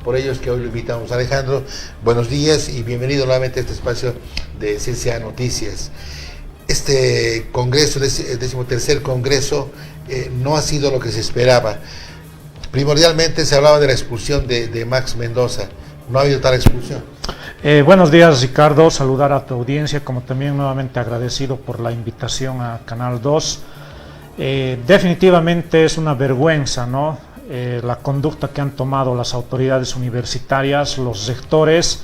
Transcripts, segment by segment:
Por ello es que hoy lo invitamos. Alejandro, buenos días y bienvenido nuevamente a este espacio de Ciencia Noticias. Este congreso, el 13º congreso, no ha sido lo que se esperaba. Primordialmente se hablaba de la expulsión de Max Mendoza. ¿No ha habido tal expulsión? Buenos días, Ricardo, saludar a tu audiencia, como también nuevamente agradecido por la invitación a Canal 2. Definitivamente es una vergüenza, ¿no? La conducta que han tomado las autoridades universitarias, los rectores,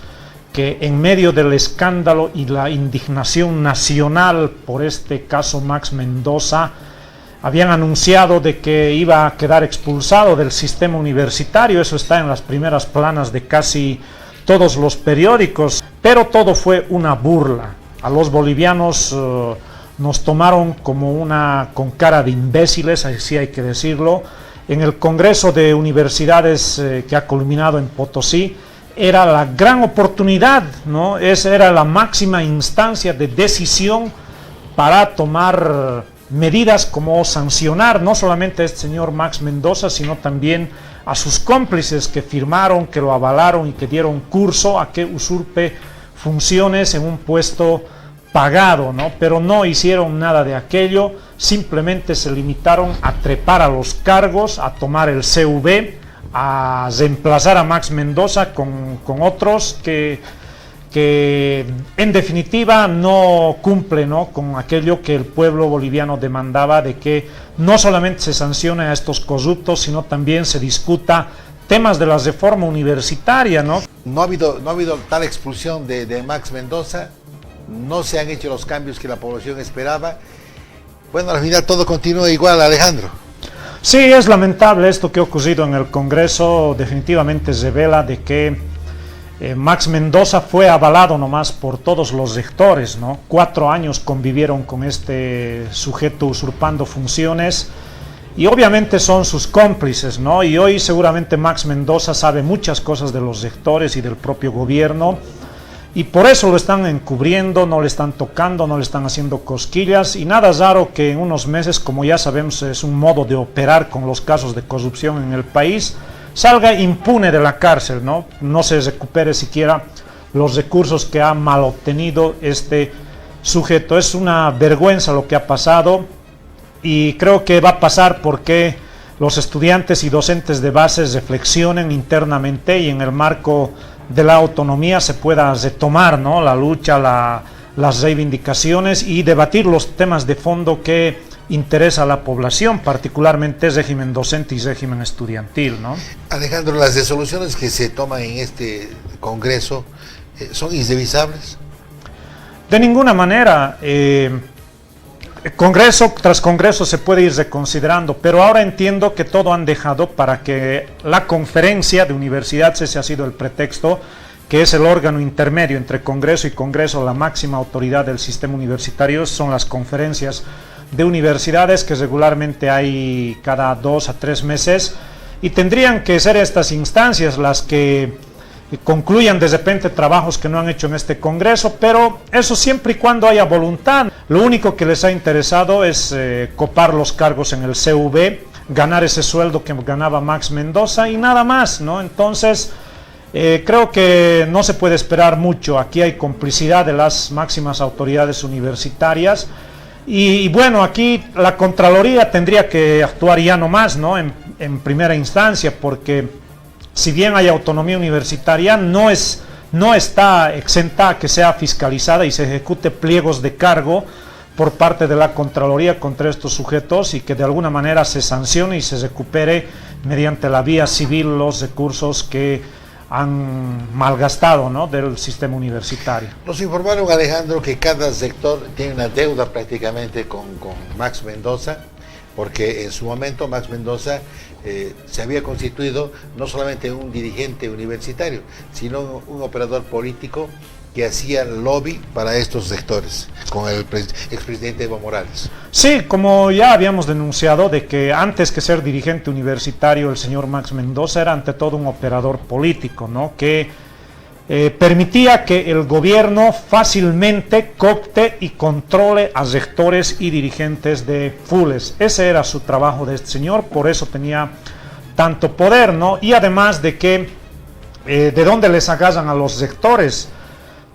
que en medio del escándalo y la indignación nacional por este caso Max Mendoza, habían anunciado de que iba a quedar expulsado del sistema universitario. Eso está en las primeras planas de casi todos los periódicos, pero todo fue una burla. A los bolivianos nos tomaron con cara de imbéciles, así hay que decirlo. En el Congreso de Universidades que ha culminado en Potosí, era la gran oportunidad, ¿no? Esa era la máxima instancia de decisión para tomar medidas como sancionar no solamente a este señor Max Mendoza, sino también a sus cómplices que firmaron, que lo avalaron y que dieron curso a que usurpe funciones en un puesto pagado, ¿no? Pero no hicieron nada de aquello, simplemente se limitaron a trepar a los cargos, a tomar el CV, a reemplazar a Max Mendoza con otros que en definitiva no cumple, ¿no?, con aquello que el pueblo boliviano demandaba, de que no solamente se sancione a estos corruptos, sino también se discuta temas de la reforma universitaria, ¿no? No ha habido tal expulsión de Max Mendoza, no se han hecho los cambios que la población esperaba. Bueno, al final todo continúa igual, Alejandro. Sí, es lamentable esto que ha ocurrido en el Congreso. Definitivamente revela de que Max Mendoza fue avalado nomás por todos los rectores, ¿no? 4 años convivieron con este sujeto usurpando funciones y obviamente son sus cómplices, ¿no? Y hoy seguramente Max Mendoza sabe muchas cosas de los rectores y del propio gobierno, y por eso lo están encubriendo, no le están tocando, no le están haciendo cosquillas, y nada raro que en unos meses, como ya sabemos es un modo de operar con los casos de corrupción en el país, salga impune de la cárcel, ¿no? No se recupere siquiera los recursos que ha mal obtenido este sujeto. Es una vergüenza lo que ha pasado, y creo que va a pasar porque los estudiantes y docentes de base reflexionen internamente y en el marco de la autonomía se pueda retomar, ¿no?, la lucha, las reivindicaciones y debatir los temas de fondo que interesa a la población, particularmente régimen docente y régimen estudiantil, ¿no? Alejandro, las resoluciones que se toman en este Congreso son irrevisables. De ninguna manera. Congreso tras Congreso se puede ir reconsiderando, pero ahora entiendo que todo han dejado para que la conferencia de universidades, ese ha sido el pretexto, que es el órgano intermedio entre Congreso y Congreso, la máxima autoridad del sistema universitario, son las conferencias de universidades que regularmente hay cada 2 a 3 meses, y tendrían que ser estas instancias las que concluyan de repente trabajos que no han hecho en este Congreso, pero eso siempre y cuando haya voluntad. Lo único que les ha interesado es copar los cargos en el CV, ganar ese sueldo que ganaba Max Mendoza y nada más, ¿no? Entonces creo que no se puede esperar mucho. Aquí hay complicidad de las máximas autoridades universitarias. Y bueno, aquí la Contraloría tendría que actuar ya nomás, ¿no?, en primera instancia, porque si bien hay autonomía universitaria, no está exenta a que sea fiscalizada y se ejecute pliegos de cargo por parte de la Contraloría contra estos sujetos, y que de alguna manera se sancione y se recupere mediante la vía civil los recursos que han malgastado, ¿no?, del sistema universitario. Nos informaron, Alejandro, que cada sector tiene una deuda prácticamente con Max Mendoza, porque en su momento Max Mendoza se había constituido no solamente un dirigente universitario, sino un operador político que hacía lobby para estos sectores, con el expresidente Evo Morales. Sí, como ya habíamos denunciado, de que antes que ser dirigente universitario, el señor Max Mendoza era ante todo un operador político, ¿no?, que permitía que el gobierno fácilmente coopte y controle a rectores y dirigentes de FULES. Ese era su trabajo de este señor, por eso tenía tanto poder, ¿no? Y además de que ¿de dónde les agarran a los rectores?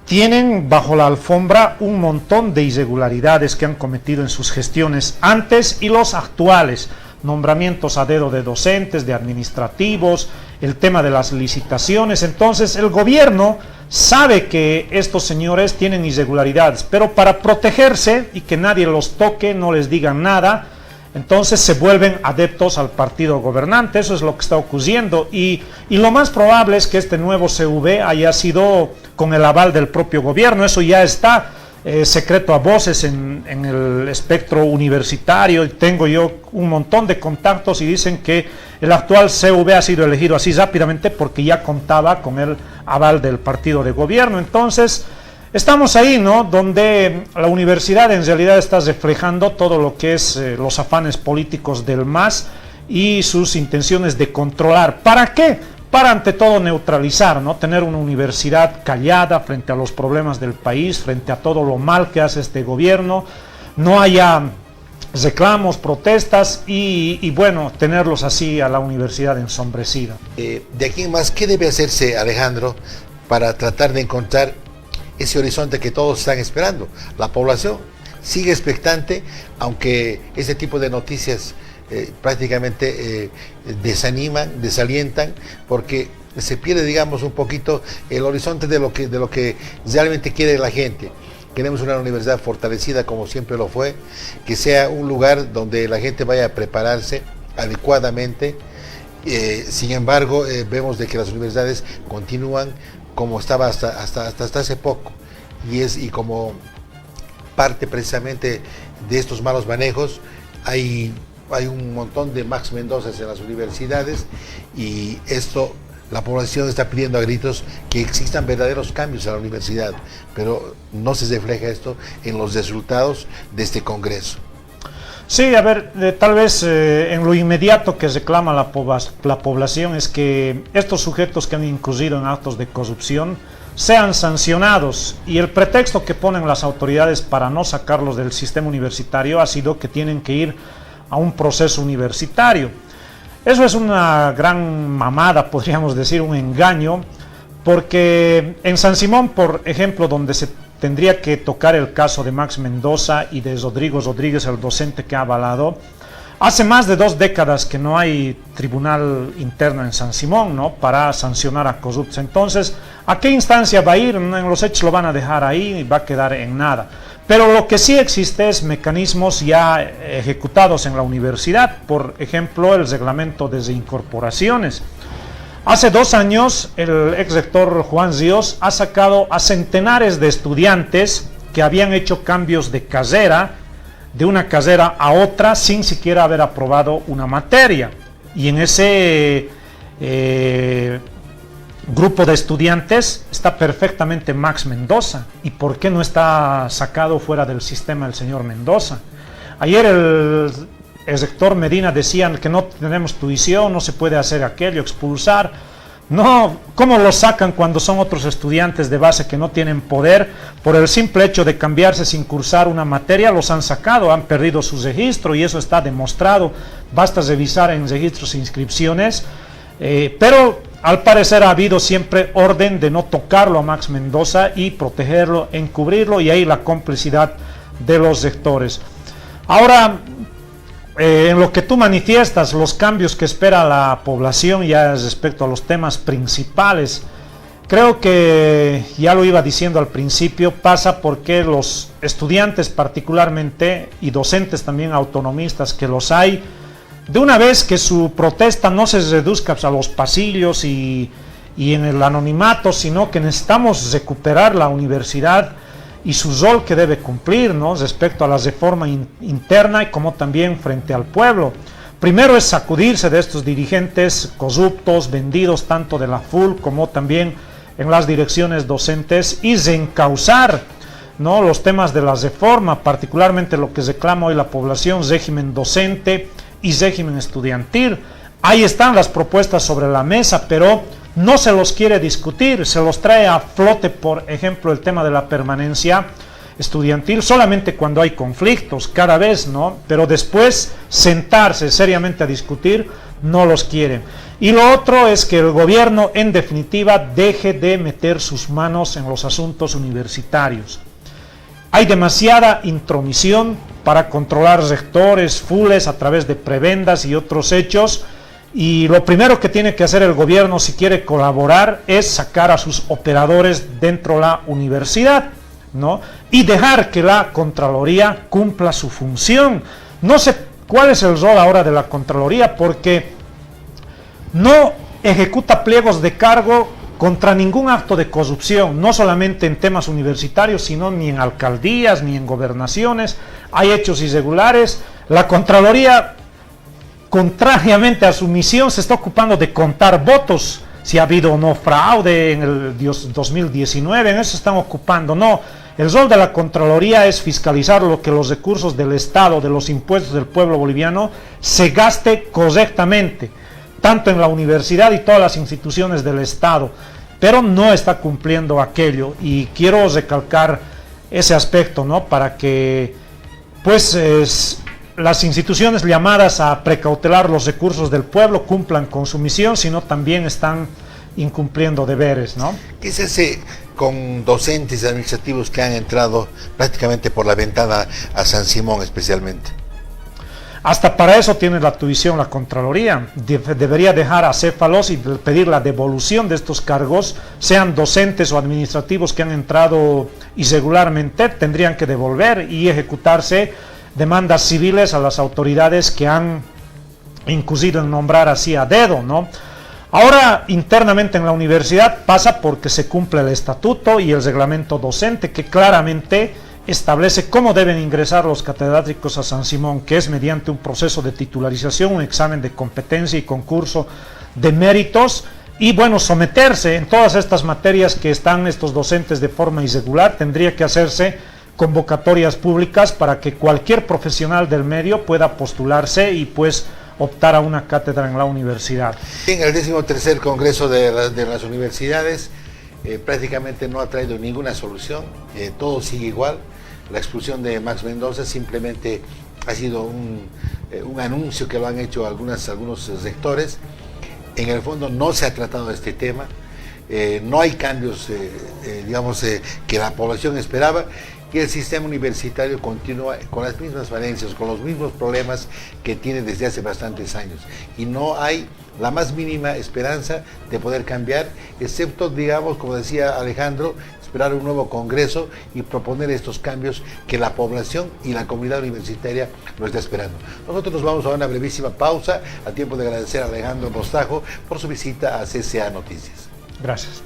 Tienen bajo la alfombra un montón de irregularidades que han cometido en sus gestiones antes y los actuales. Nombramientos a dedo de docentes, de administrativos, el tema de las licitaciones. Entonces el gobierno sabe que estos señores tienen irregularidades, pero para protegerse y que nadie los toque, no les digan nada, entonces se vuelven adeptos al partido gobernante. Eso es lo que está ocurriendo, y lo más probable es que este nuevo CV haya sido con el aval del propio gobierno. Eso ya está secreto a voces en el espectro universitario. Tengo yo un montón de contactos y dicen que el actual CV ha sido elegido así rápidamente porque ya contaba con el aval del partido de gobierno. Entonces estamos ahí, ¿no?, donde la universidad en realidad está reflejando todo lo que es los afanes políticos del MAS y sus intenciones de controlar. ¿Para qué? Para ante todo neutralizar, ¿no? Tener una universidad callada frente a los problemas del país, frente a todo lo mal que hace este gobierno, no haya reclamos, protestas y bueno, tenerlos así a la universidad ensombrecida. De aquí en más, ¿qué debe hacerse, Alejandro, para tratar de encontrar ese horizonte que todos están esperando? La población sigue expectante, aunque ese tipo de noticias prácticamente desaniman, desalientan, porque se pierde, digamos, un poquito el horizonte de lo que realmente quiere la gente. Queremos una universidad fortalecida como siempre lo fue, que sea un lugar donde la gente vaya a prepararse adecuadamente. Sin embargo, vemos de que las universidades continúan como estaba hasta hace poco, y como parte precisamente de estos malos manejos hay un montón de Max Mendozas en las universidades, y esto la población está pidiendo a gritos que existan verdaderos cambios a la universidad, pero no se refleja esto en los resultados de este Congreso. Sí, a ver, tal vez en lo inmediato que reclama la población es que estos sujetos que han incurrido en actos de corrupción sean sancionados, y el pretexto que ponen las autoridades para no sacarlos del sistema universitario ha sido que tienen que ir a un proceso universitario. Eso es una gran mamada, podríamos decir, un engaño, porque en San Simón, por ejemplo, donde se tendría que tocar el caso de Max Mendoza y de Rodrigo Rodríguez, el docente que ha avalado, hace más de 2 décadas que no hay tribunal interno en San Simón, ¿no?, para sancionar a corruptos. Entonces, ¿a qué instancia va a ir? En los hechos lo van a dejar ahí y va a quedar en nada. Pero lo que sí existe es mecanismos ya ejecutados en la universidad, por ejemplo, el reglamento de reincorporaciones. Hace 2 años, el ex rector Juan Ríos ha sacado a centenares de estudiantes que habían hecho cambios de carrera, de una carrera a otra, sin siquiera haber aprobado una materia. Y en ese grupo de estudiantes está perfectamente Max Mendoza. ¿Y por qué no está sacado fuera del sistema el señor Mendoza? Ayer el rector Medina decían que no tenemos tuición, no se puede hacer aquello, expulsar. No, ¿cómo lo sacan cuando son otros estudiantes de base que no tienen poder? Por el simple hecho de cambiarse sin cursar una materia, los han sacado, han perdido su registro, y eso está demostrado. Basta revisar en registros e inscripciones. Pero al parecer ha habido siempre orden de no tocarlo a Max Mendoza y protegerlo, encubrirlo, y ahí la complicidad de los rectores. Ahora, en lo que tú manifiestas, los cambios que espera la población ya respecto a los temas principales, creo que, ya lo iba diciendo al principio, pasa porque los estudiantes particularmente, y docentes también autonomistas que los hay, de una vez que su protesta no se reduzca a los pasillos y en el anonimato, sino que necesitamos recuperar la universidad y su rol que debe cumplir, ¿no?, respecto a la reforma interna y como también frente al pueblo. Primero es sacudirse de estos dirigentes corruptos, vendidos tanto de la FUL como también en las direcciones docentes, y reencauzar, ¿no?, los temas de la reforma, particularmente lo que reclama hoy la población: régimen docente y régimen estudiantil. Ahí están las propuestas sobre la mesa, pero no se los quiere discutir, se los trae a flote, por ejemplo, el tema de la permanencia estudiantil solamente cuando hay conflictos, cada vez, ¿no? Pero después sentarse seriamente a discutir no los quieren. Y lo otro es que el gobierno, en definitiva, deje de meter sus manos en los asuntos universitarios. Hay demasiada intromisión para controlar rectores, fules a través de prebendas y otros hechos, y lo primero que tiene que hacer el gobierno si quiere colaborar es sacar a sus operadores dentro de la universidad, ¿no? Y dejar que la Contraloría cumpla su función. No sé cuál es el rol ahora de la Contraloría, porque no ejecuta pliegos de cargo contra ningún acto de corrupción, no solamente en temas universitarios, sino ni en alcaldías, ni en gobernaciones. Hay hechos irregulares. La Contraloría, contrariamente a su misión, se está ocupando de contar votos, si ha habido o no fraude en el 2019, en eso se están ocupando. No, el rol de la Contraloría es fiscalizar lo que los recursos del Estado, de los impuestos del pueblo boliviano, se gaste correctamente, tanto en la universidad y todas las instituciones del Estado, pero no está cumpliendo aquello, y quiero recalcar ese aspecto, ¿no? Para que, pues, las instituciones llamadas a precautelar los recursos del pueblo cumplan con su misión, sino también están incumpliendo deberes, ¿no? ¿Qué se hace con docentes administrativos que han entrado prácticamente por la ventana a San Simón especialmente? Hasta para eso tiene la tuición la Contraloría. Debería dejar a céfalos y pedir la devolución de estos cargos, sean docentes o administrativos que han entrado irregularmente, tendrían que devolver y ejecutarse demandas civiles a las autoridades que han incurrido en nombrar así a dedo, ¿no? Ahora, internamente en la universidad pasa porque se cumple el estatuto y el reglamento docente, que claramente establece cómo deben ingresar los catedráticos a San Simón, que es mediante un proceso de titularización, un examen de competencia y concurso de méritos, y bueno, someterse en todas estas materias que están estos docentes de forma irregular. Tendría que hacerse convocatorias públicas para que cualquier profesional del medio pueda postularse y pues optar a una cátedra en la universidad. En el 13º Congreso de las Universidades prácticamente no ha traído ninguna solución, todo sigue igual. La expulsión de Max Mendoza simplemente ha sido un anuncio que lo han hecho algunos sectores. En el fondo no se ha tratado este tema, no hay cambios que la población esperaba, y el sistema universitario continúa con las mismas falencias, con los mismos problemas que tiene desde hace bastantes años, y no hay la más mínima esperanza de poder cambiar, excepto, digamos, como decía Alejandro, esperar un nuevo congreso y proponer estos cambios que la población y la comunidad universitaria lo está esperando. Nosotros nos vamos a una brevísima pausa, a tiempo de agradecer a Alejandro Mostajo por su visita a CCA Noticias. Gracias.